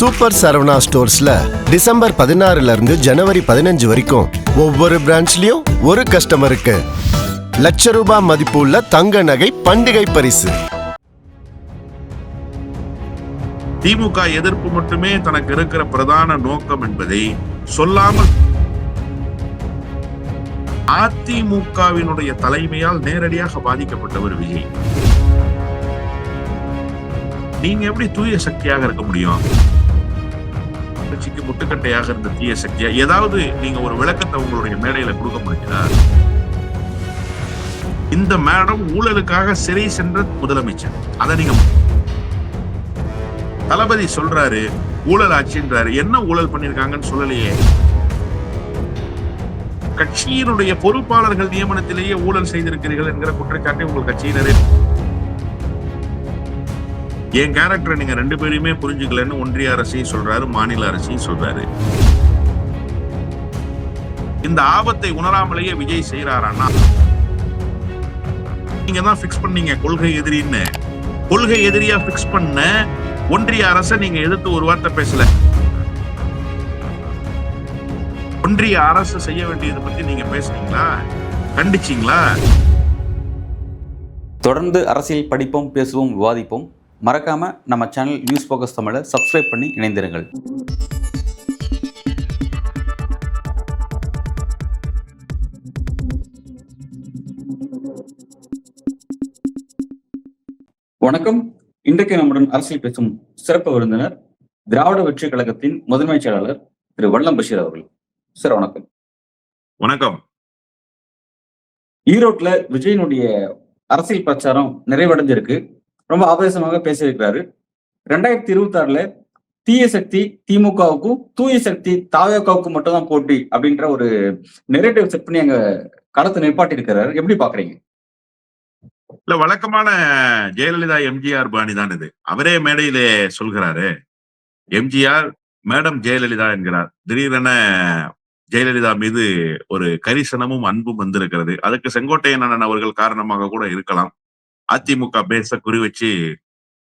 Super Saravana ஸ்டோர்ஸ்ல December 16 இருந்து ஜனவரி 15 வரைக்கும் ஒவ்வொரு பிரான்ச்லயும் ஒரு கஸ்டமருக்கு ₹1,00,000 மதிப்புள்ள தங்க நகை பண்டிகை பரிசு. திமுக எதிர்ப்பு மட்டுமே தனக்கு இருக்கிற பிரதான நோக்கம் என்பதை சொல்லாமல் அதிமுகவினுடைய தலைமையால் நேரடியாக பாதிக்கப்பட்டவர் விஜய். நீங்க எப்படி தூய சக்தியாக இருக்க முடியும்? கட்சிக்கு முட்டுக்கட்டையாக இருந்த தீய சக்தியா ஏதாவது நீங்க ஒரு விளக்கத்தை உங்களுடைய மேடையில கொடுக்க முடியுதா? இந்த மேடம் ஊழலுக்காக சிறை சென்ற முதலமைச்சர். அதை நீங்க தளபதி சொல்றாரு ஊழல் ஆட்சின்றாரு. என்ன ஊழல் பண்ணிருக்காங்கன்னு சொல்லலையே. கட்சியினுடைய பொறுப்பாளர்கள் நியமனத்திலேயே ஊழல் செய்திருக்கிறீர்கள் என்கிற குற்றச்சாட்டை உங்கள் கட்சியினரே. என் கேரக்டரை நீங்க 2 பேரையுமே புரிஞ்சுக்கலன்னு ஒன்றிய அரசையும் சொல்றாரு, மாநில அரசையும் சொல்றாரு. இந்த ஆபத்தை உணராமலேயே விஜய் செய்யறாரான்னா நீங்க தான் பிக்ஸ் பண்ணீங்க கொள்கை எதிரின்னு. கொள்கை எதிரியா பிக்ஸ் பண்ண ஒன்றிய அரசை நீங்க எதிர்த்து ஒரு வார்த்தை பேசல. ஒன்றிய அரசு செய்ய வேண்டியதை பத்தி நீங்க பேசுறீங்களா? கண்டிச்சீங்களா? தொடர்ந்து அரசியல் படிப்போம், பேசுவோம், விவாதிப்போம். மறக்காம நம்ம சேனல் நியூஸ் ஃபோக்கஸ் தமிழை சப்ஸ்கிரைப் பண்ணி இணைந்திருங்கள். வணக்கம். இன்றைக்கு நம்முடன் அரசியல் பேசும் சிறப்பு விருந்தினர் திராவிட வெற்றி கழகத்தின் முதன்மை செயலாளர் திரு வல்லம் பஷீர் அவர்கள். சார் வணக்கம். வணக்கம். ஈரோட்ல விஜயனுடைய அரசியல் பிரச்சாரம் நிறைவடைஞ்சிருக்கு. ரொம்ப ஆவேசமாக பேசியிருக்கிறாரு. 2026 தீய சக்தி திமுகவுக்கும் தூய சக்தி தாவேகாவுக்கும் மட்டும் தான் போட்டி அப்படின்ற ஒரு நெரேட்டிவ் செட் பண்ணி அங்க களத்தை நிப்பாட்டி இருக்கிறாரு. எப்படி பாக்குறீங்க? இல்ல, வழக்கமான ஜெயலலிதா எம்ஜிஆர் பாணி தான் இது. அவரே மேடையிலே சொல்கிறாரு, எம்ஜிஆர் மேடம் ஜெயலலிதா என்கிறார். திடீரென ஜெயலலிதா மீது ஒரு கரிசனமும் அன்பும் வந்திருக்கிறது. அதுக்கு செங்கோட்டையன் அண்ணன் அவர்கள் காரணமாக கூட இருக்கலாம். அதிமுக பேச குறி வச்சு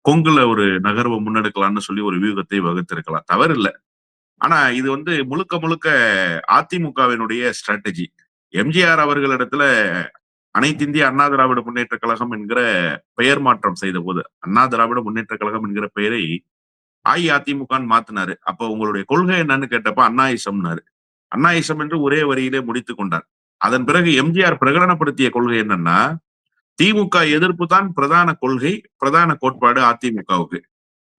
கொங்குல ஒரு நகர்வை முன்னெடுக்கலாம்னு சொல்லி ஒரு வியூகத்தை வகுத்திருக்கலாம். தவறு இல்லை. ஆனா இது முழுக்க முழுக்க அதிமுகவினுடைய ஸ்ட்ராட்டஜி. எம்ஜிஆர் அவர்களிடத்துல அனைத்து இந்திய அண்ணா திராவிட முன்னேற்ற கழகம் என்கிற பெயர் மாற்றம் செய்த போது அண்ணா திராவிட முன்னேற்ற கழகம் என்கிற பெயரை அஇஅதிமுகன்னு மாத்தினாரு. அப்ப உங்களுடைய கொள்கை என்னன்னு கேட்டப்ப அண்ணாயிசம்னாரு. அண்ணாயிசம் என்று ஒரே வரியிலே முடித்துக் கொண்டார். அதன் பிறகு எம்ஜிஆர் பிரகடனப்படுத்திய கொள்கை என்னன்னா, திமுக எதிர்ப்பு தான் பிரதான கொள்கை, பிரதான கோட்பாடு அதிமுகவுக்கு.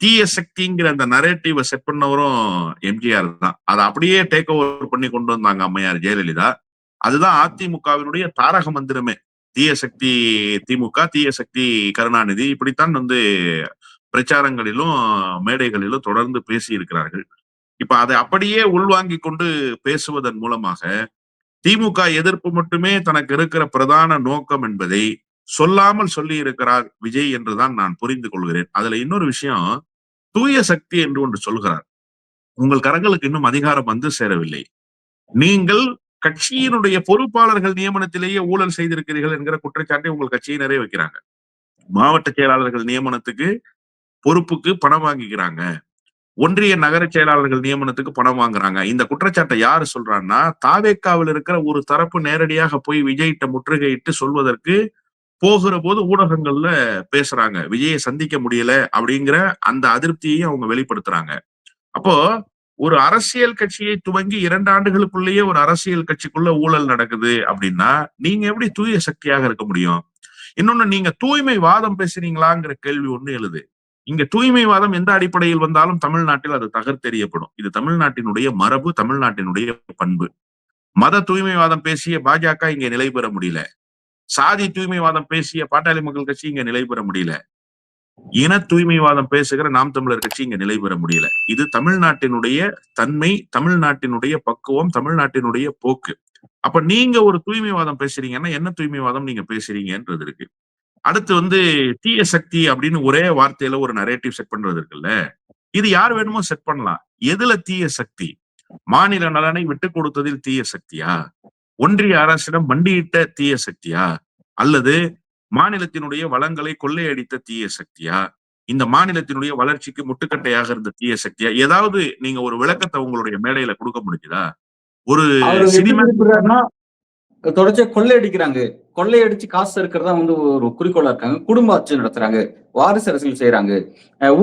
தீய சக்திங்கிற அந்த நரேட்டிவ செட் பண்ணவரும் எம்ஜிஆர் தான். அதை அப்படியே டேக் ஓவர் பண்ணி கொண்டு வந்தாங்க அம்மையார் ஜெயலலிதா. அதுதான் அதிமுகவினுடைய தாரக மந்திரமே. தீய சக்தி திமுக, தீய சக்தி கருணாநிதி, இப்படித்தான் பிரச்சாரங்களிலும் மேடைகளிலும் தொடர்ந்து பேசி இருக்கிறார்கள். இப்ப அதை அப்படியே உள்வாங்கி கொண்டு பேசுவதன் மூலமாக திமுக எதிர்ப்பு மட்டுமே தனக்கு இருக்கிற பிரதான நோக்கம் என்பதை சொல்லாமல் சொல்லி இருக்கிறார் விஜய் என்றுதான் நான் புரிந்து கொள்கிறேன். அதுல இன்னொரு விஷயம், தூய சக்தி என்று ஒன்று சொல்கிறார். உங்கள் கரங்களுக்கு இன்னும் அதிகாரம் வந்து சேரவில்லை. நீங்கள் கட்சியினுடைய பொறுப்பாளர்கள் நியமனத்திலேயே ஊழல் செய்திருக்கிறீர்கள் என்கிற குற்றச்சாட்டை உங்கள் கட்சியினரே வைக்கிறாங்க. மாவட்ட செயலாளர்கள் நியமனத்துக்கு பொறுப்புக்கு பணம் வாங்கிக்கிறாங்க. ஒன்றிய நகர செயலாளர்கள் நியமனத்துக்கு பணம் வாங்குறாங்க. இந்த குற்றச்சாட்டை யாரு சொல்றான்னா, தாவேக்காவில் இருக்கிற ஒரு தரப்பு நேரடியாக போய் விஜய்கிட்ட முற்றுகையிட்டு சொல்வதற்கு போகிற போது ஊடகங்கள்ல பேசுறாங்க. விஜயை சந்திக்க முடியல அப்படிங்கிற அந்த அதிருப்தியையும் அவங்க வெளிப்படுத்துறாங்க. அப்போ ஒரு அரசியல் கட்சியை துவங்கி 2 ஆண்டுகளுக்குள்ளேயே ஒரு அரசியல் கட்சிக்குள்ள ஊழல் நடக்குது அப்படின்னா நீங்க எப்படி தூய சக்தியாக இருக்க முடியும்? இன்னொன்னு, நீங்க தூய்மை வாதம் பேசுறீங்களாங்கிற கேள்வி ஒண்ணு எழுது. இங்க தூய்மைவாதம் எந்த அடிப்படையில் வந்தாலும் தமிழ்நாட்டில் அது தகர்த்தெறியப்படும். இது தமிழ்நாட்டினுடைய மரபு, தமிழ்நாட்டினுடைய பண்பு. மத தூய்மைவாதம் பேசிய பாஜக இங்க நிலை பெற முடியல. சாதி தூய்மைவாதம் பேசிய பாட்டாளி மக்கள் கட்சி இங்க நிலை பெற முடியல. இன தூய்மைவாதம் பேசுகிற நாம் தமிழர் கட்சி இங்க நிலை பெற முடியல. இது தமிழ்நாட்டினுடைய தன்மை, தமிழ்நாட்டினுடைய பக்குவம், தமிழ்நாட்டினுடைய போக்கு. அப்ப நீங்க ஒரு தூய்மைவாதம் பேசுறீங்கன்னா என்ன தூய்மைவாதம் நீங்க பேசுறீங்கன்றது இருக்கு. அடுத்து தீய சக்தி அப்படின்னு ஒரே வார்த்தையில ஒரு நரேட்டிவ் செட் பண்றது இருக்குல்ல, இது யார் வேணுமோ செட் பண்ணலாம். எதுல தீய சக்தி? மாநில நலனை விட்டு கொடுத்ததில் தீய சக்தியா? ஒன்றிய அரசிடம் மண்டியிட்ட தீய சக்தியா? அல்லது மாநிலத்தினுடைய வளங்களை கொள்ளையடித்த தீய சக்தியா? இந்த மாநிலத்தினுடைய வளர்ச்சிக்கு முட்டுக்கட்டையாக இருந்த தீய சக்தியா? ஏதாவது நீங்க ஒரு விளக்கத்தை உங்களுடைய மேடையில கொடுக்க முடிஞ்சுதா? ஒரு அவரு எப்படி சினிமா குறிப்பிடுறாருன்னா, தொடர்ச்சியா கொள்ளையடிக்கிறாங்க. கொள்ளையடிச்சு காசு இருக்கிறதா ஒரு குறிக்கோளா இருக்காங்க. குடும்ப ஆட்சி நடத்துறாங்க. வாரிசு அரசியல் செய்றாங்க.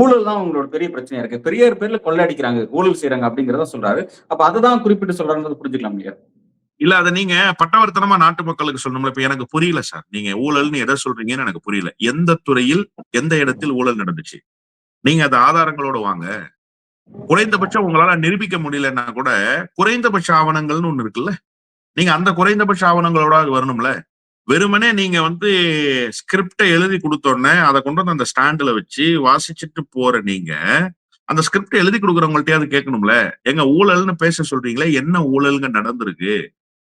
ஊழல் தான் அவங்களோட பெரிய பிரச்சனையா இருக்கு. பெரியார் பேர்ல கொள்ளையடிக்கிறாங்க, ஊழல் செய்றாங்க அப்படிங்கிறத சொல்றாரு. அப்ப அததான் குறிப்பிட்டு சொல்றாருன்றத புரிஞ்சுக்கலாம் இல்லையா? இல்ல அத நீங்க பட்டவர்த்தனமா நாட்டு மக்களுக்கு சொல்லணும்ல. இப்ப எனக்கு புரியல சார். நீங்க ஊழல்னு எத சொல்றீங்கன்னு எனக்கு புரியல. எந்த துறையில், எந்த இடத்தில் ஊழல் நடந்துச்சு? நீங்க அத ஆதாரங்களோட வாங்க. குறைந்தபட்சம் உங்களால நிரூபிக்க முடியலன்னா கூட, குறைந்தபட்ச ஆவணங்கள்னு ஒண்ணு இருக்குல்ல. நீங்க அந்த குறைந்தபட்ச ஆவணங்களோட அது வரணும்ல. வெறுமனே நீங்க வந்து ஸ்கிரிப்ட எழுதி குடுத்தோனே, அத கொண்டு வந்து அந்த ஸ்டாண்டுல வச்சு வாசிச்சுட்டு போற நீங்க, அந்த ஸ்கிரிப்ட் எழுதி குடுக்குறவங்கள்ட்டயாவது கேட்கணும்ல. ஏங்க ஊழல்னு பேச சொல்றீங்களே, என்ன ஊழல்ங்க நடந்திருக்கு?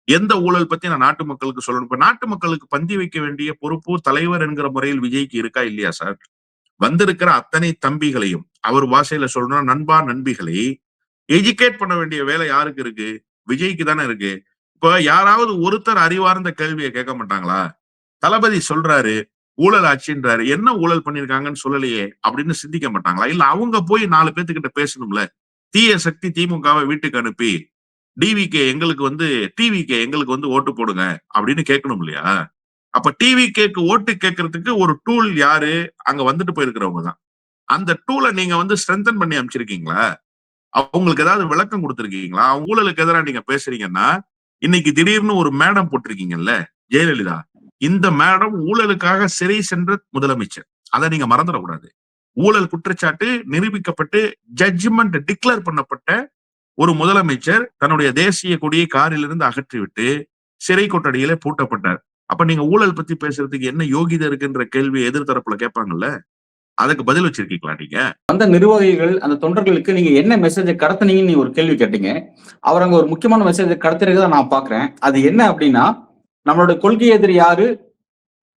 எந்த ஊழல் பத்தி நான் நாட்டு மக்களுக்கு சொல்லணும்? இப்ப நாட்டு மக்களுக்கு பந்தி வைக்க வேண்டிய பொறுப்பு தலைவர் என்கிற முறையில் விஜய்க்கு இருக்கா இல்லையா சார்? வந்திருக்கிற அத்தனை தம்பிகளையும், அவர் பாஷையில சொல்லணும்னா நண்பா, நண்பிகளை எஜுகேட் பண்ண வேண்டிய வேலை யாருக்கு இருக்கு? விஜய்க்கு தானே இருக்கு. இப்ப யாராவது ஒருத்தர் அறிவார்ந்த கேள்விய கேட்க மாட்டாங்களா? தளபதி சொல்றாரு, ஊழல் ஆட்சின்றாரு. என்ன ஊழல் பண்ணியிருக்காங்கன்னு சொல்லலையே அப்படின்னு சிந்திக்க மாட்டாங்களா? இல்ல அவங்க போய் 4 பேத்துக்கிட்ட பேசணும்ல. தீய சக்தி திமுகவை வீட்டுக்கு அனுப்பி, டிவிகே எங்களுக்கு வந்து டிவிகே எங்களுக்கு வந்து ஓட்டு போடுங்க அப்படின்னு கேட்கணும் இல்லையா? அப்ப டிவிகேக்கு ஓட்டு கேட்கறதுக்கு ஒரு டூல் யாரு? அங்க வந்துட்டு போயிருக்கிறவங்க தான். அந்த டூல நீங்க வந்து ஸ்ட்ரென்தன் பண்ணி அமைச்சிருக்கீங்களா? அவங்களுக்கு ஏதாவது விளக்கம் கொடுத்திருக்கீங்களா? அவங்க ஊழலுக்கு எதிரா நீங்க பேசுறீங்கன்னா, இன்னைக்கு திடீர்னு ஒரு மேடம் போட்டிருக்கீங்கல்ல, ஜெயலலிதா. இந்த மேடம் ஊழலுக்காக சிறை சென்ற முதலமைச்சர். அத நீங்க மறந்துடக்கூடாது. ஊழல் குற்றச்சாட்டு நிரூபிக்கப்பட்டு ஜட்ஜ்மெண்ட் டிக்ளேர் பண்ணப்பட்ட ஒரு முதலமைச்சர் தன்னுடைய தேசிய கொடியை காரிலிருந்து அகற்றிவிட்டு சிறை கொட்டடியில பூட்டப்பட்டார். அப்ப நீங்க ஊழல் பத்தி பேசுறதுக்கு என்ன யோகிதை இருக்குன்ற கேள்வி எதிர்த்தரப்புல கேட்பாங்கல்ல. அதுக்கு பதில் வச்சிருக்கீங்களா நீங்க? அந்த நிர்வாகிகள், அந்த தொண்டர்களுக்கு நீங்க என்ன மெசேஜ கடத்துனீங்கன்னு நீங்க ஒரு கேள்வி கேட்டீங்க. அவர் அங்க ஒரு முக்கியமான மெசேஜ கடத்துறத நான் பார்க்கிறேன். அது என்ன அப்படின்னா, நம்மளோட கொள்கை எதிரி யாரு?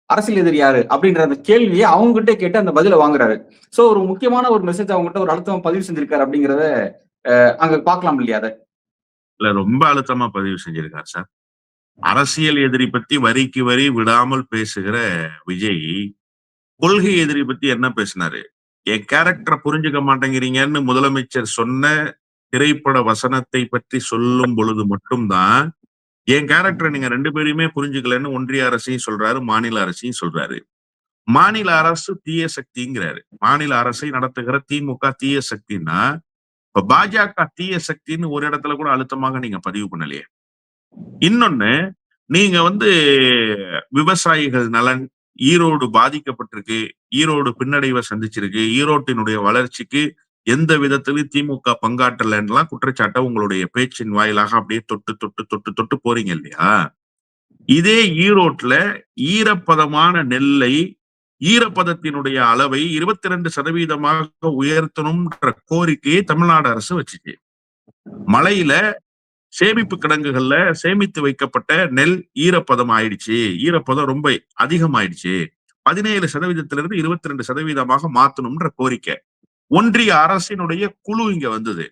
அரசியல் எதிரி யாரு? அப்படின்ற அந்த கேள்விய அவங்ககிட்ட கேட்டு அந்த பதில வாங்குறாரு. சோ ஒரு முக்கியமான ஒரு மெசேஜ் அவங்ககிட்ட ஒரு அழுத்தமா பதிவு செஞ்சிருக்காரு அப்படிங்கிறத அங்க பார்க்கலாம் இல்லையா அத? இல்ல ரொம்ப அழுத்தமா பதிவு செஞ்சிருக்காரு சார். அரசியல் எதிரி பத்தி வரிக்கு வரி விடாமல் பேசுகிற விஜய், கொள்கை எதிரி பத்தி என்ன பேசினாரு? என் கேரக்டரை புரிஞ்சுக்க மாட்டேங்கிறீங்கன்னு முதலமைச்சர் சொன்ன திரைப்பட வசனத்தை பற்றி சொல்லும் பொழுது மட்டும்தான், என் கேரக்டரை நீங்க 2 பேரையுமே புரிஞ்சுக்கலன்னு ஒன்றிய அரசையும் சொல்றாரு, மாநில அரசையும் சொல்றாரு. மாநில அரசு தீய சக்திங்கிறாரு. மாநில அரசை நடத்துகிற திமுக தீய சக்தின்னா, இப்ப பாஜக தீய சக்தின்னு ஒரு இடத்துல கூட அழுத்தமாக நீங்க பதிவு பண்ணலையே. இன்னொன்னு, நீங்க வந்து விவசாயிகள் நலன், ஈரோடு பாதிக்கப்பட்டிருக்கு, ஈரோடு பின்னடைவை சந்திச்சிருக்கு, ஈரோட்டினுடைய வளர்ச்சிக்கு எந்த விதத்திலும் திமுக பங்காற்றலன்னுலாம் குற்றச்சாட்டை உங்களுடைய பேச்சின் வாயிலாக அப்படியே தொட்டு தொட்டு தொட்டு தொட்டு போறீங்க இல்லையா? இதே ஈரோட்ல ஈரப்பதமான நெல்லை, ஈரப்பதத்தினுடைய அளவை 22% உயர்த்தணும்ன்ற கோரிக்கையை தமிழ்நாடு அரசு வச்சுச்சு. மழையில சேமிப்பு கிடங்குகள்ல சேமித்து வைக்கப்பட்ட நெல் ஈரப்பதம் ஆயிடுச்சு. ஈரப்பதம் ரொம்ப அதிகமாயிடுச்சு. 17% 22% மாத்தணும்ன்ற கோரிக்கை. ஒன்றிய அரசினுடைய குழு இங்க வந்தது.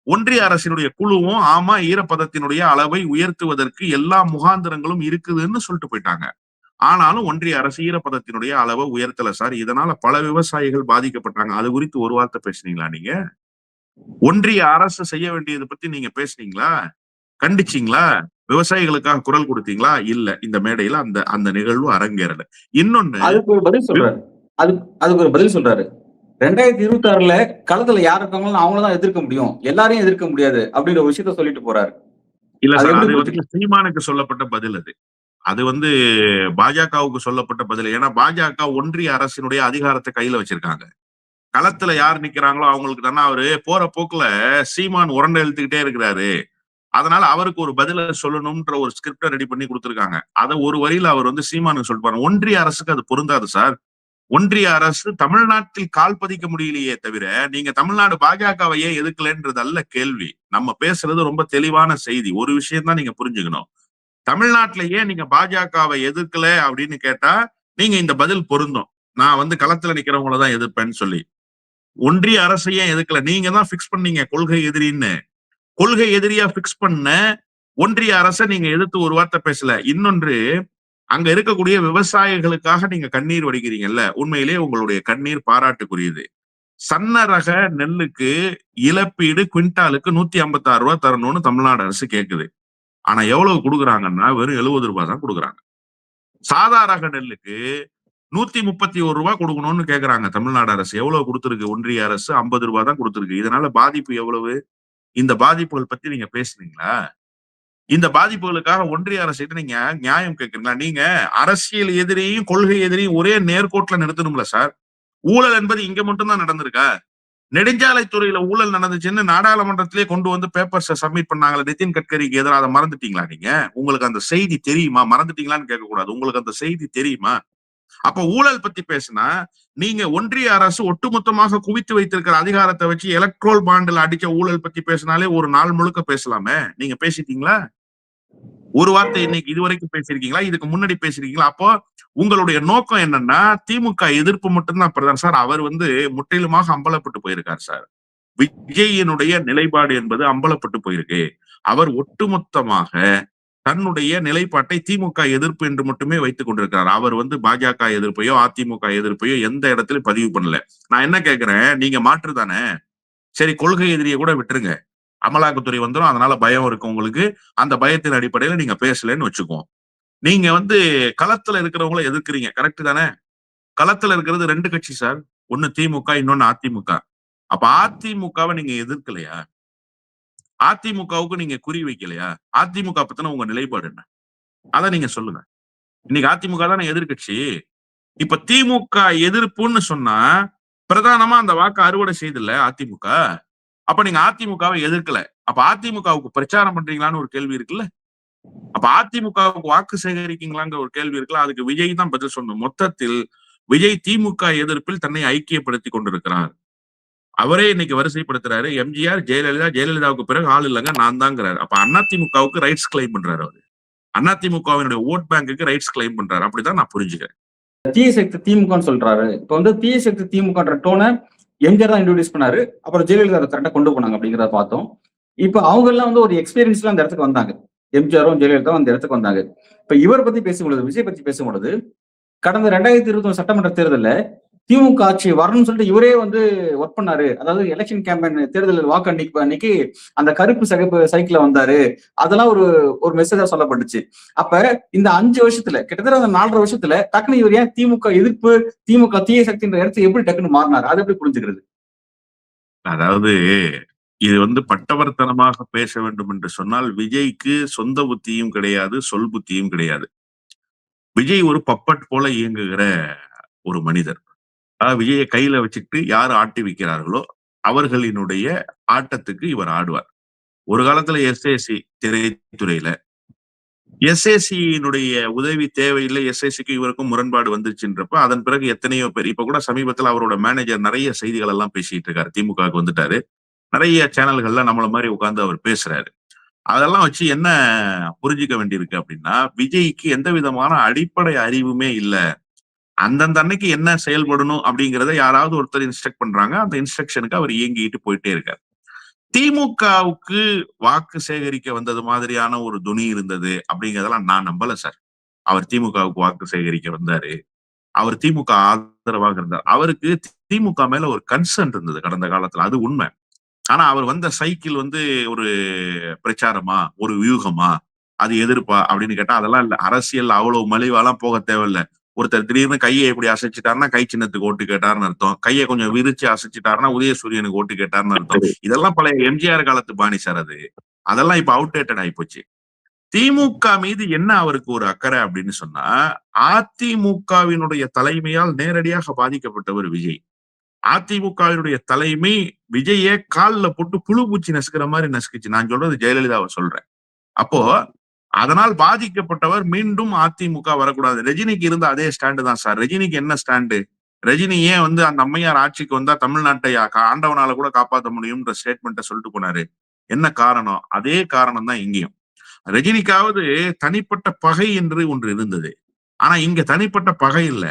ஒன்றிய அரசினுடைய குழுவும் ஆமா ஈரப்பதத்தினுடைய அளவை உயர்த்துவதற்கு எல்லா முகாந்திரங்களும் இருக்குதுன்னு சொல்லிட்டு போயிட்டாங்க. ஆனாலும் ஒன்றிய அரசு ஈரப்பதத்தினுடைய அளவை உயர்த்தல சார். இதனால பல விவசாயிகள் பாதிக்கப்பட்டாங்க. அது குறித்து ஒரு வார்த்தை பேசுனீங்களா நீங்க? ஒன்றிய அரசு செய்ய வேண்டியதை பத்தி நீங்க பேசுனீங்களா? கண்டிச்சீங்களா? விவசாயிகளுக்காக குரல் கொடுத்தீங்களா? இல்ல. இந்த மேடையில அந்த அந்த நிகழ்வு அரங்கேறல. இன்னொன்னு அதுக்கு ஒரு பதில் சொல்றாரு. அதுக்கு ஒரு பதில் சொல்றாரு. 2026ல களத்துல யார் இருக்காங்களோ அவங்கள தான் எதிர்க்க முடியும். எல்லாரையும் எதிர்க்க முடியாது அப்படிங்கிற ஒரு விஷயத்த சொல்லிட்டு போறாரு. இல்ல அது சார். எப்படி அது வந்து புரிஞ்சுக்கலாம்? சீமானுக்கு சொல்லப்பட்ட பதில் அது. அது வந்து பாஜகவுக்கு சொல்லப்பட்ட பதில். ஏன்னா பாஜக ஒன்றிய அரசினுடைய அதிகாரத்தை கையில வச்சிருக்காங்க. களத்துல யார் நிக்கிறாங்களோ அவங்களுக்கு தானே அவரு போற போக்குல சீமான் உரண்டை இழுத்துக்கிட்டே இருக்கிறாரு. அதனால அவருக்கு ஒரு பதில சொல்லணும்ன்ற ஒரு ஸ்கிரிப்ட ரெடி பண்ணி குடுத்திருக்காங்க. அத ஒரு வரியில அவர் வந்து சீமானுக்கு சொல்லிட்டு ஒன்றிய அரசுக்கு அது பொருந்தாது சார். ஒன்றிய அரசு தமிழ்நாட்டில் கால் பதிக்க முடியலையே தவிர, நீங்க தமிழ்நாடு பாஜகவை ஏன் எதுக்கலன்றது அல்ல கேள்வி. நம்ம பேசுறது ரொம்ப தெளிவான செய்தி. ஒரு விஷயம் தான் நீங்க புரிஞ்சுக்கணும். தமிழ்நாட்டுல ஏன் நீங்க பாஜகவை எதிர்க்கல அப்படின்னு கேட்டா, நீங்க இந்த பதில் பொருந்தும். நான் வந்து களத்துல நிக்கிறவங்கள தான் எதிர்ப்பேன்னு சொல்லி. ஒன்றிய அரசை ஏன் எதிர்க்கல? நீங்க தான் பிக்ஸ் பண்ணீங்க கொள்கை எதிரின்னு. கொள்கை எதிரியா பிக்ஸ் பண்ண ஒன்றிய அரசை நீங்க எதிர்த்து ஒரு வார்த்தை பேசல. இன்னொன்று, அங்க இருக்கக்கூடிய விவசாயிகளுக்காக நீங்க கண்ணீர் வடிக்கிறீங்கல்ல, உண்மையிலேயே உங்களுடைய கண்ணீர் பாராட்டுக்குரியது. சன்ன ரக நெல்லுக்கு இழப்பீடு குவிண்டாலுக்கு ரூ. 156 தரணும்னு தமிழ்நாடு அரசு கேக்குது. ஆனா எவ்வளவு குடுக்குறாங்கன்னா வெறும் ரூ. 70 தான் குடுக்குறாங்க. சாதா ரக நெல்லுக்கு ரூ. 131 கொடுக்கணும்னு கேக்குறாங்க தமிழ்நாடு அரசு. எவ்வளவு கொடுத்திருக்கு ஒன்றிய அரசு? ரூ. 50 தான் கொடுத்திருக்கு. இதனால பாதிப்பு எவ்வளவு? இந்த பாதிப்புகள் பத்தி நீங்க பேசுனீங்களா? இந்த பாதிப்புகளுக்காக ஒன்றிய அரசிட்ட நீங்க நியாயம் கேட்கிறீங்களா? நீங்க அரசியல் எதிரியும் கொள்கை எதிரியும் ஒரே நேர்கோட்டுல நிறுத்தணும்ல சார். ஊழல் என்பது இங்க மட்டும் தான் நடந்திருக்கா? நெடுஞ்சாலைத்துறையில ஊழல் நடந்துச்சுன்னு நாடாளுமன்றத்திலே கொண்டு வந்து பேப்பர்ஸ் சப்மிட் பண்ணாங்களே நிதின் கட்கரிக்கு எதிராக, அதை மறந்துட்டீங்களா நீங்க? உங்களுக்கு அந்த செய்தி தெரியுமா? மறந்துட்டீங்களான்னு கேட்கக்கூடாது. உங்களுக்கு அந்த செய்தி தெரியுமா? அப்ப ஊழல் பத்தி பேசினா நீங்க ஒன்றிய அரசு ஒட்டுமொத்தமாக குவித்து வைத்திருக்கிற அதிகாரத்தை வச்சு எலக்ட்ரோல் பாண்டில் அடிச்ச ஊழல் பத்தி பேசினாலே ஒரு நாள் முழுக்க பேசலாமே. நீங்க பேசிட்டீங்களா? ஒரு வார்த்தை இன்னைக்கு இதுவரைக்கும் பேசியிருக்கீங்களா? இதுக்கு முன்னாடி பேசிருக்கீங்களா? அப்போ உங்களுடைய நோக்கம் என்னன்னா திமுக எதிர்ப்பு மட்டும்தான் பிரதான் சார். அவர் முற்றிலுமாக அம்பலப்பட்டு போயிருக்கார் சார். விஜயினுடைய நிலைப்பாடு என்பது அம்பலப்பட்டு போயிருக்கு. அவர் ஒட்டுமொத்தமாக தன்னுடைய நிலைப்பாட்டை திமுக எதிர்ப்பு என்று மட்டுமே வைத்துக் கொண்டிருக்கிறார். அவர் பாஜக எதிர்ப்பையோ அதிமுக எதிர்ப்பையோ எந்த இடத்துலயும் பதிவு பண்ணல. நான் என்ன கேட்கிறேன், நீங்க மாற்று தானே, சரி கொள்கை எதிரியை கூட விட்டுருங்க, அமலாக்கத்துறை வந்துடும், அதனால பயம் இருக்கு உங்களுக்கு, அந்த பயத்தின் அடிப்படையில நீங்க பேசலன்னு வச்சுக்கோம். நீங்க களத்துல இருக்கிறவங்கள எதிர்க்கிறீங்க, கரெக்ட் தானே? களத்துல இருக்கிறது 2 கட்சி சார், ஒண்ணு திமுக, இன்னொன்னு அதிமுக. அப்ப அதிமுகவை நீங்க எதிர்க்கலையா? அதிமுகவுக்கு நீங்க குறி வைக்கலையா? அதிமுக பத்தின உங்க நிலைப்பாடு என்ன? அத நீங்க சொல்லுங்க. இன்னைக்கு அதிமுக தானே எதிர்கட்சி. இப்ப திமுக எதிர்ப்புன்னு சொன்னா பிரதானமா அந்த வாக்கு அறுவடை செய்துல்ல அதிமுக. அப்ப நீங்க அதிமுகவை எதிர்க்கல. அப்ப அதிமுகவுக்கு பிரச்சாரம் பண்றீங்களான்னு ஒரு கேள்வி இருக்குல்ல. அப்ப அதிமுகவுக்கு வாக்கு சேகரிக்கீங்களாங்கிற ஒரு கேள்வி இருக்குல்ல. அதுக்கு விஜய் தான் பதில் சொல்லணும். மொத்தத்தில் விஜய் திமுக எதிர்ப்பில் தன்னை ஐக்கியப்படுத்திக் கொண்டிருக்கிறார். அவரே இன்னைக்கு வரிசைப்படுத்துறாரு. எம்ஜிஆர், ஜெயலலிதா, ஜெயலலிதாவுக்கு பிறகு ஆள் இல்லைங்க நான் தாங்கிறாரு. அப்ப அதிமுகவுக்கு ரைட்ஸ் கிளைம் பண்றாரு அவரு. அதிமுகவினுடைய ஓட் பேங்குக்கு ரைட்ஸ் கிளைம் பண்றாரு. அப்படிதான் நான் புரிஞ்சுக்கிறேன். தீய சக்தி திமுகன்னு சொல்றாரு. இப்ப தீய சக்தி திமுகன்ற டோனை எம்ஜிஆர் தான் இன்ட்ரோடியூஸ் பண்ணாரு. அப்புறம் ஜெயலலிதா அதை கரெக்டா கொண்டு போனாங்க அப்படிங்கிறத பார்த்தோம். இப்ப அவங்க எல்லாம் ஒரு எக்ஸ்பீரியன்ஸ்ல அந்த இடத்துக்கு வந்தாங்க. எம்ஜிஆரும் ஜெயலலிதாவும் அந்த இடத்துக்கு வந்தாங்க. இப்ப இவரை பத்தி பேசும்பொழுது, விஜய் பத்தி பேசும்பொழுது, கடந்த 2021 சட்டமன்ற தேர்தலில் திமுக ஆட்சி வரணும்னு சொல்லிட்டு இவரே ஒர்க் பண்ணாரு. அதாவது எலெக்ஷன் கேம்பெயின் தேர்தல் வாக்கு அன்னைக்கு அந்த கருப்பு சகப்பு சைக்கிள் வந்தாரு. அதெல்லாம் ஒரு மெசேஜா சொல்லப்பட்டுச்சு. அப்ப இந்த 5 வருஷத்துல கிட்டத்தட்ட அந்த 4.5 வருஷத்துல டக்குனு இவர் ஏன் திமுக எதிர்ப்பு, திமுக தீய சக்தின்ற இடத்துல எப்படி டக்குன்னு மாறினார்? அதை எப்படி புரிஞ்சுக்கிறது? அதாவது இது பட்டவர்த்தனமாக பேச வேண்டும் என்று சொன்னால் விஜய்க்கு சொந்த புத்தியும் கிடையாது, சொல் புத்தியும் கிடையாது. விஜய் ஒரு பப்பட் போல இயங்குகிற ஒரு மனிதர். விஜயை கையில வச்சுக்கிட்டு யார் ஆட்டி வைக்கிறார்களோ அவர்களினுடைய ஆட்டத்துக்கு இவர் ஆடுவார். ஒரு காலத்துல எஸ்ஏசி திரைத்துறையில எஸ்ஏசியினுடைய உதவி தேவையில்லை, எஸ்ஏசிக்கு இவருக்கும் முரண்பாடு வந்துச்சுன்றப்ப அதன் பிறகு எத்தனையோ பேர், இப்ப கூட சமீபத்தில் அவரோட மேனேஜர் நிறைய செய்திகள் எல்லாம் பேசிட்டு இருக்காரு. திமுகவுக்கு வந்துட்டாரு, நிறைய சேனல்கள்ல நம்மள மாதிரி உட்கார்ந்து அவர் பேசுறாரு. அதெல்லாம் வச்சு என்ன புரிஞ்சுக்க வேண்டியிருக்கு அப்படின்னா, விஜய்க்கு எந்த விதமான அடிப்படை அறிவுமே இல்லை. அந்தந்த அன்னைக்கு என்ன செயல்படணும் அப்படிங்கிறத யாராவது ஒருத்தர் இன்ஸ்ட்ரக்ட் பண்றாங்க, அந்த இன்ஸ்ட்ரக்ஷனுக்கு அவர் இயங்கிட்டு போயிட்டே இருக்காரு. திமுகவுக்கு வாக்கு சேகரிக்க வந்தது மாதிரியான ஒரு துணி இருந்தது அப்படிங்கிறதெல்லாம் நான் நம்பல சார். அவர் திமுகவுக்கு வாக்கு சேகரிக்க வந்தாரு, அவர் திமுக ஆதரவாக இருந்தார். அவருக்கு திமுக மேல ஒரு கன்சர்ன் இருந்தது கடந்த காலத்துல, அது உண்மை. ஆனா அவர் வந்த சைக்கிள் ஒரு பிரச்சாரமா, ஒரு வியூகமா, அது எதிர்ப்பா அப்படின்னு கேட்டா அதெல்லாம் இல்ல. அரசியல் அவ்வளவு மலிவாலாம் போக தேவையில்லை. ஒருத்தர் திடீர்னு கையை இப்படி அசைச்சிட்டாருன்னா கை சின்னத்துக்கு ஓட்டு கேட்டாருன்னு அர்த்தம். கையை கொஞ்சம் விரிச்சு அசைச்சிட்டாருன்னா உதயசூரியனுக்கு ஓட்டு கேட்டாருன்னு அர்த்தம். இதெல்லாம் பழைய எம்ஜிஆர் காலத்து பாணி சார். அதெல்லாம் இப்ப அவுடேட்டட் ஆயிப்போச்சு. திமுக மீது என்ன அவருக்கு ஒரு அக்கறை அப்படின்னு சொன்னா, அதிமுகவினுடைய தலைமையால் நேரடியாக பாதிக்கப்பட்டவர் விஜய். அதிமுகவினுடைய தலைமை விஜய காலில் போட்டு புழு பூச்சி நசுக்கிற மாதிரி நசுக்குச்சு. நான் சொல்றது ஜெயலலிதாவை சொல்றேன். அப்போ அதனால் பாதிக்கப்பட்டவர் மீண்டும் அதிமுக வரக்கூடாது. ரஜினிக்கு இருந்த அதே ஸ்டாண்டு தான் சார். ரஜினிக்கு என்ன ஸ்டாண்டு? ரஜினி ஏன் அந்த அம்மையார் ஆட்சிக்கு வந்தா தமிழ்நாட்டை ஆண்டவனால கூட காப்பாற்ற முடியும்ன்ற ஸ்டேட்மெண்ட்டை சொல்லிட்டு போனாரு. என்ன காரணம்? அதே காரணம் தான் இங்கேயும். ரஜினிக்காவது தனிப்பட்ட பகை என்று ஒன்று இருந்தது. ஆனா இங்க தனிப்பட்ட பகை இல்ல.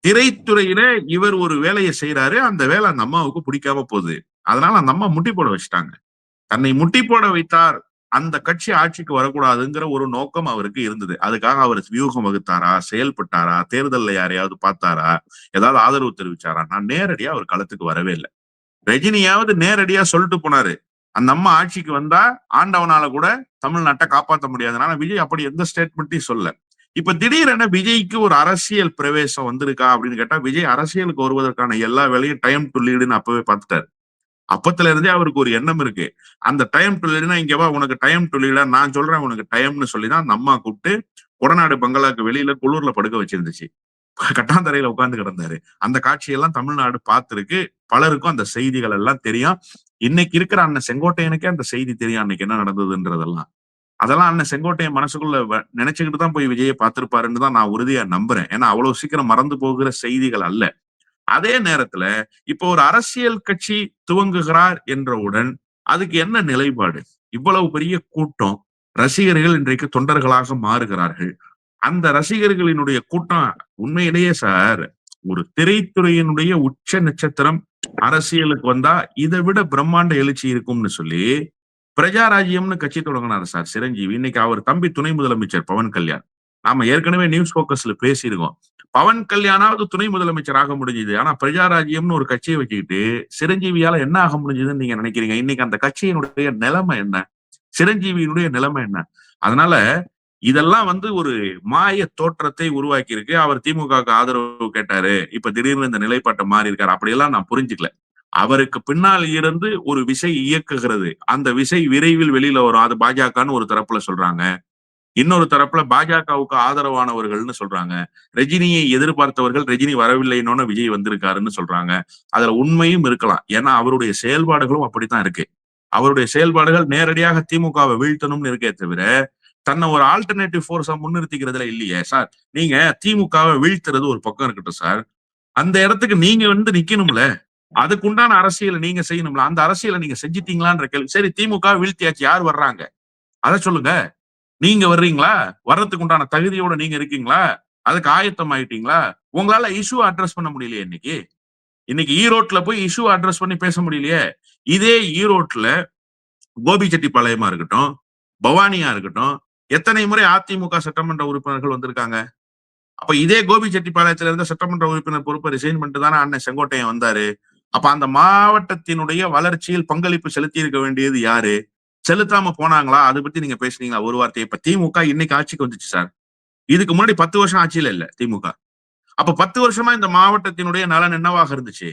திரைத்துறையில இவர் ஒரு வேலையை செய்யறாரு, அந்த வேலை அந்த அம்மாவுக்கு பிடிக்காம போகுது. அதனால அந்த அம்மா முட்டி போட வச்சுட்டாங்க. தன்னை முட்டி போட வைத்தார் அந்த கட்சி ஆட்சிக்கு வரக்கூடாதுங்கிற ஒரு நோக்கம் அவருக்கு இருந்தது. அதுக்காக அவர் வியூகம் வகுத்தாரா, செயல்பட்டாரா, தேர்தல்ல யாரையாவது பார்த்தாரா, ஏதாவது ஆதரவு தெரிவிச்சாரா? நான் நேரடியா அவர் களத்துக்கு வரவே இல்ல. ரஜினியாவது நேரடியா சொல்லிட்டு போனாரு. அந்த அம்மா ஆட்சிக்கு வந்தா ஆண்டவனால கூட தமிழ்நாட்டை காப்பாற்ற முடியாதுனால விஜய் அப்படி எந்த ஸ்டேட்மெண்ட்டையும் சொல்ல. இப்ப திடீரென விஜய்க்கு ஒரு அரசியல் பிரவேசம் வந்திருக்கா அப்படின்னு கேட்டா, விஜய் அரசியலுக்கு வருவதற்கான எல்லா வேலையும் டைம் டு லீடுன்னு அப்பவே பார்த்துட்டாரு. அப்பத்துல இருந்தே அவருக்கு ஒரு எண்ணம் இருக்கு. அந்த டைம் டு லீடுனா இங்க வா உனக்கு டைம் டு லீடா நான் சொல்றேன் உனக்கு டைம்னு சொல்லிதான் அந்த அம்மா கூப்பிட்டு கொடநாடு பங்களாக்கு வெளியில குளூர்ல படுக்க வச்சிருந்துச்சு. கட்டாந்தரையில உட்கார்ந்து கிடந்தாரு. அந்த காட்சியெல்லாம் தமிழ்நாடு பார்த்திருக்கு. பலருக்கும் அந்த செய்திகள் எல்லாம் தெரியும். இன்னைக்கு இருக்கிற அண்ணன் செங்கோட்டையனுக்கே அந்த செய்தி தெரியும் அன்னைக்கு என்ன நடந்ததுன்றதெல்லாம். அதெல்லாம் அண்ணன் செங்கோட்டையன் மனசுக்குள்ள நினைச்சுக்கிட்டு தான் போய் விஜயை பார்த்திருப்பாருன்னு தான் நான் உறுதியா நம்புறேன். ஏன்னா அவ்வளவு சீக்கிரம் மறந்து போகிற செய்திகள் அல்ல. அதே நேரத்துல இப்போ ஒரு அரசியல் கட்சி துவங்குகிறார் என்றவுடன் அதுக்கு என்ன நிலைப்பாடு? இவ்வளவு பெரிய கூட்டம் ரசிகர்கள் இன்றைக்கு தொண்டர்களாக மாறுகிறார்கள். அந்த ரசிகர்களினுடைய கூட்டம் உண்மையிலேயே சார் ஒரு திரைத்துறையினுடைய உச்ச நட்சத்திரம் அரசியலுக்கு வந்தா இதை விட பிரம்மாண்ட எழுச்சி இருக்கும்னு சொல்லி பிரஜாராஜ்யம்னு கட்சி தொடங்கினார் சார் சிரஞ்சீவி. இன்னைக்கு அவர் தம்பி துணை முதலமைச்சர் பவன் கல்யாண். நாம ஏற்கனவே நியூஸ் போக்கஸ்ல பேசியிருக்கோம். பவன் கல்யாணாவது துணை முதலமைச்சர் ஆக முடிஞ்சது. ஆனா பிரஜாராஜ்யம்னு ஒரு கட்சியை வச்சுக்கிட்டு சிரஞ்சீவியால என்ன ஆக முடிஞ்சதுன்னு நீங்க நினைக்கிறீங்க? இன்னைக்கு அந்த கட்சியினுடைய நிலைமை என்ன? சிரஞ்சீவியினுடைய நிலைமை என்ன? அதனால இதெல்லாம் ஒரு மாய தோற்றத்தை உருவாக்கி இருக்கு. அவர் திமுகவுக்கு ஆதரவு கேட்டாரு. இப்ப திடீர்னு இந்த நிலைப்பாட்டை மாறி இருக்காரு. அப்படியெல்லாம் நான் புரிஞ்சுக்கல. அவருக்கு பின்னால் இருந்து ஒரு விசை இயக்குகிறது. அந்த விசை விரைவில் வெளியில வரும். அது பாஜகன்னு ஒரு தரப்புல சொல்றாங்க. இன்னொரு தரப்புல பாஜகவுக்கு ஆதரவானவர்கள்னு சொல்றாங்க. ரஜினியை எதிர்பார்த்தவர்கள் ரஜினி வரவில்லைன்னு விஜய் வந்திருக்காருன்னு சொல்றாங்க. அதுல உண்மையும் இருக்கலாம். ஏன்னா அவருடைய செயல்பாடுகளும் அப்படித்தான் இருக்கு. அவருடைய செயல்பாடுகள் நேரடியாக திமுகவை வீழ்த்தணும்னு இருக்கே தவிர தன்னை ஒரு ஆல்டர்னேட்டிவ் போர்ஸா முன்னிறுத்திக்கிறதுல இல்லையே சார். நீங்க திமுகவை வீழ்த்துறது ஒரு பக்கம் இருக்கட்டும் சார். அந்த இடத்துக்கு நீங்க நிக்கணும்ல. அதுக்குண்டான அரசியலை நீங்க செய்யணும்ல. அந்த அரசியலை நீங்க செஞ்சிட்டீங்களான்ற கேள்வி. சரி திமுக வீழ்த்தியாச்சு, யார் வர்றாங்க அதை சொல்லுங்க. நீங்க வர்றீங்களா? வர்றதுக்கு உண்டான தகுதியோட நீங்க இருக்கீங்களா? அதுக்கு ஆயத்தம் ஆயிட்டீங்களா? உங்களால இஷ்யூ அட்ரஸ் பண்ண முடியலையே இன்னைக்கு ஈரோட்ல போய் இஷ்யூ அட்ரஸ் பண்ணி பேச முடியலையே. இதே ஈரோட்ல கோபிச்செட்டிப்பாளையமா இருக்கட்டும், பவானியா இருக்கட்டும், எத்தனை முறை அதிமுக சட்டமன்ற உறுப்பினர்கள் வந்திருக்காங்க. அப்ப இதே கோபிச்செட்டிப்பாளையத்துல இருந்த சட்டமன்ற உறுப்பினர் பொறுப்பை ரிசைன் பண்ணிட்டு தானே அண்ணன் செங்கோட்டையன் வந்தாரு. அப்ப அந்த மாவட்டத்தினுடைய வளர்ச்சியில் பங்களிப்பு செலுத்தி இருக்க வேண்டியது யாரு? செலுத்தாம போனாங்களா? அதை பத்தி நீங்க பேசுனீங்களா ஒரு வார்த்தையை? இப்ப திமுக இன்னைக்கு ஆட்சிக்கு வந்துச்சு சார். இதுக்கு முன்னாடி 10 வருஷம் ஆட்சியில இல்ல திமுக. அப்ப 10 வருஷமா இந்த மாவட்டத்தினுடைய நலன் என்னவாக இருந்துச்சு?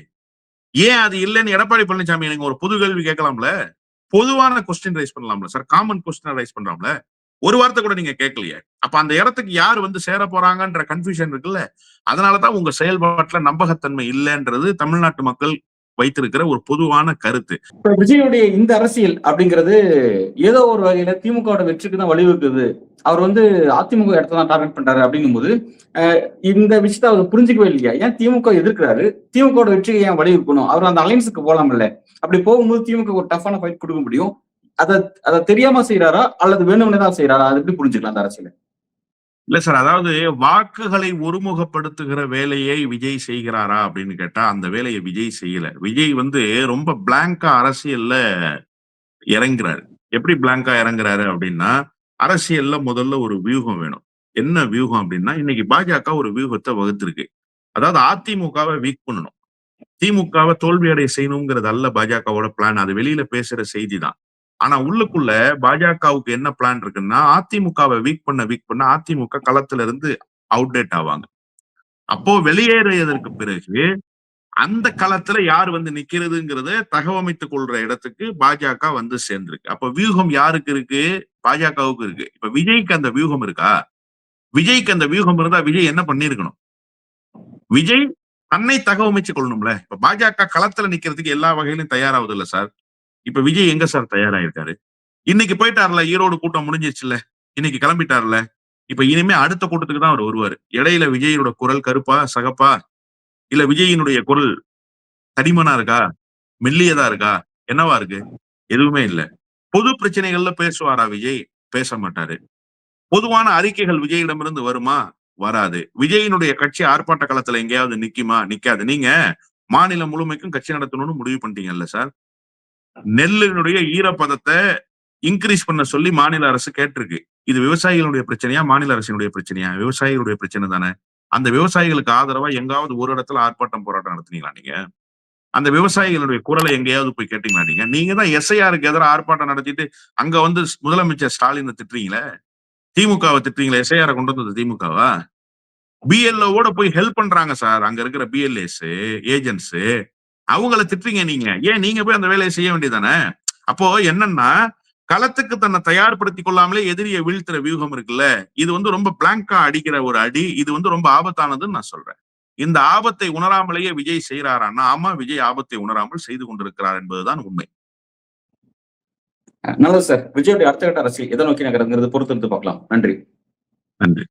ஏன் அது இல்லைன்னு எடப்பாடி பழனிசாமி நீங்க ஒரு புது கேள்வி கேட்கலாம்ல. பொதுவான கொஸ்டின் ரைஸ் பண்ணலாம்ல சார். காமன் கொஸ்டின் ரைஸ் பண்றாம்ல. ஒரு வார்த்தை கூட நீங்க கேட்கலையே. அப்ப அந்த இடத்துக்கு யார் சேர போறாங்கன்ற கன்ஃபியூஷன் இருக்குல்ல. அதனாலதான் உங்க செயல்பாட்டுல நம்பகத்தன்மை இல்லைன்றது தமிழ்நாட்டு மக்கள் வைத்திருக்கிற ஒரு பொதுவான கருத்து. இப்ப விஜயுடைய இந்த அரசியல் அப்படிங்கிறது ஏதோ ஒரு வகையில திமுகவோட வெற்றிக்கு தான் வழிவகுக்குது. அவர் அதிமுக இடத்த தான் டார்கெட் பண்றாரு அப்படிங்கும்போது இந்த விஷயத்த அவர் புரிஞ்சுக்கவே இல்லையா? ஏன் திமுக எதிர்க்கிறாரு? திமுக வெற்றியை ஏன் வழிவகுக்கணும்? அவர் அந்த அலைன்ஸுக்கு போலாம்ல. அப்படி போகும்போது திமுக ஒரு டஃப்பான ஃபைட் கொடுக்க முடியும். அதை தெரியாம செய்யறாரா அல்லது வேணும்னே தான் செய்யறாரா? அது எப்படி புரிஞ்சுக்கலாம் அந்த அரசியல? இல்ல சார், அதாவது வாக்குகளை ஒருமுகப்படுத்துகிற வேலையை விஜய் செய்கிறாரா அப்படின்னு கேட்டா அந்த வேலையை விஜய் செய்யல. விஜய் ரொம்ப பிளாங்கா அரசியல்ல இறங்குறாரு. எப்படி பிளாங்கா இறங்குறாரு அப்படின்னா, அரசியல்ல முதல்ல ஒரு வியூகம் வேணும். என்ன வியூகம் அப்படின்னா, இன்னைக்கு பாஜக ஒரு வியூகத்தை வகுத்திருக்கு. அதாவது அதிமுகவை வீக் பண்ணணும், திமுகவை தோல்வி அடைய செய்யணுங்கிறது அல்ல பாஜகவோட பிளான். அது வெளியில பேசுற செய்தி தான். ஆனா உள்ளுக்குள்ள பாஜகவுக்கு என்ன பிளான் இருக்குன்னா, அதிமுகவை வீக் பண்ண அதிமுக களத்துல இருந்து அவுட்டேட் ஆவாங்க. அப்போ வெளியேறியதற்கு பிறகு அந்த களத்துல யார் நிக்கிறதுங்கிறத தகவமைத்துக் கொள்ற இடத்துக்கு பாஜக சேர்ந்திருக்கு. அப்ப வியூகம் யாருக்கு இருக்கு? பாஜகவுக்கு இருக்கு. இப்ப விஜய்க்கு அந்த வியூகம் இருக்கா? விஜய்க்கு அந்த வியூகம் இருந்தா விஜய் என்ன பண்ணிருக்கணும்? விஜய் தன்னை தகவமைச்சுக் கொள்ளணும்ல. இப்ப பாஜக களத்துல நிக்கிறதுக்கு எல்லா வகையிலும் தயாராகுது இல்ல சார். இப்ப விஜய் எங்க சார் தயாராயிருக்காரு? இன்னைக்கு போயிட்டார்ல, ஈரோடு கூட்டம் முடிஞ்சிருச்சுல்ல, இன்னைக்கு கிளம்பிட்டார்ல. இப்ப இனிமே அடுத்த கூட்டத்துக்கு தான் அவர் வருவாரு. இடையில விஜயோட குரல் கருப்பா சகப்பா, இல்ல விஜயினுடைய குரல் தடிமனா இருக்கா, மெல்லியதா இருக்கா, என்னவா இருக்கு? எதுவுமே இல்ல. பொது பிரச்சனைகள்ல பேசுவாரா விஜய்? பேச மாட்டாரு. பொதுவான அறிக்கைகள் விஜயிடமிருந்து வருமா? வராது. விஜயினுடைய கட்சி ஆர்ப்பாட்ட களத்துல எங்கேயாவது நிக்குமா? நிக்காது. நீங்க மாநிலம் முழுமைக்கும் கட்சி நடத்தணும்னு முடிவு பண்ணிட்டீங்கல்ல சார். நெல்லினுடைய ஈரப்பதத்தை இன்க்ரீஸ் பண்ண சொல்லி மாநில அரசு கேட்டிருக்கு. இது விவசாயிகளுடைய பிரச்சனையா, மாநில அரசினுடைய பிரச்சனையா? விவசாயிகளுடைய பிரச்சனை தானே. அந்த விவசாயிகளுக்கு ஆதரவா எங்காவது ஒரு இடத்துல ஆர்ப்பாட்டம் போராட்டம் நடத்துனீங்களா நீங்க? அந்த விவசாயிகளுடைய குரலை எங்கேயாவது போய் கேட்டீங்களா நீங்க? நீங்க தான் எஸ்ஐஆருக்கு எதிராக ஆர்ப்பாட்டம் நடத்திட்டு அங்க வந்து முதலமைச்சர் ஸ்டாலினை திட்டுறீங்களே, திமுகவை திட்டுறீங்களே, எஸ்ஐஆரை கொண்டு வந்தது திமுகவா? பிஎல்ஓட போய் ஹெல்ப் பண்றாங்க சார் அங்க இருக்கிற பிஎல்ஏஸ் ஏஜென்ட்ஸ், அவங்கள திட்டுறீங்க நீங்க. ஏன் நீங்க போய் அந்த வேலையை செய்ய வேண்டியதானே? அப்போ என்னன்னா, களத்துக்கு தன்னை தயார்படுத்திக் கொள்ளாமலே எதிரியை வீழ்த்துற வியூகம் இருக்குல்ல, இது வந்து ரொம்ப பிளாங்கா அடிக்கிற ஒரு அடி. இது வந்து ரொம்ப ஆபத்தானதுன்னு நான் சொல்றேன். இந்த ஆபத்தை உணராமலேயே விஜய் செய்யறாரான்னா, ஆமா, விஜய் ஆபத்தை உணராமல் செய்து கொண்டிருக்கிறார் என்பதுதான் உண்மை. நல்லது சார். விஜயோடைய அடுத்த கட்ட அரசியல் எதை நோக்கி நகருங்கிறது பொறுத்திருந்து பார்க்கலாம். நன்றி. நன்றி.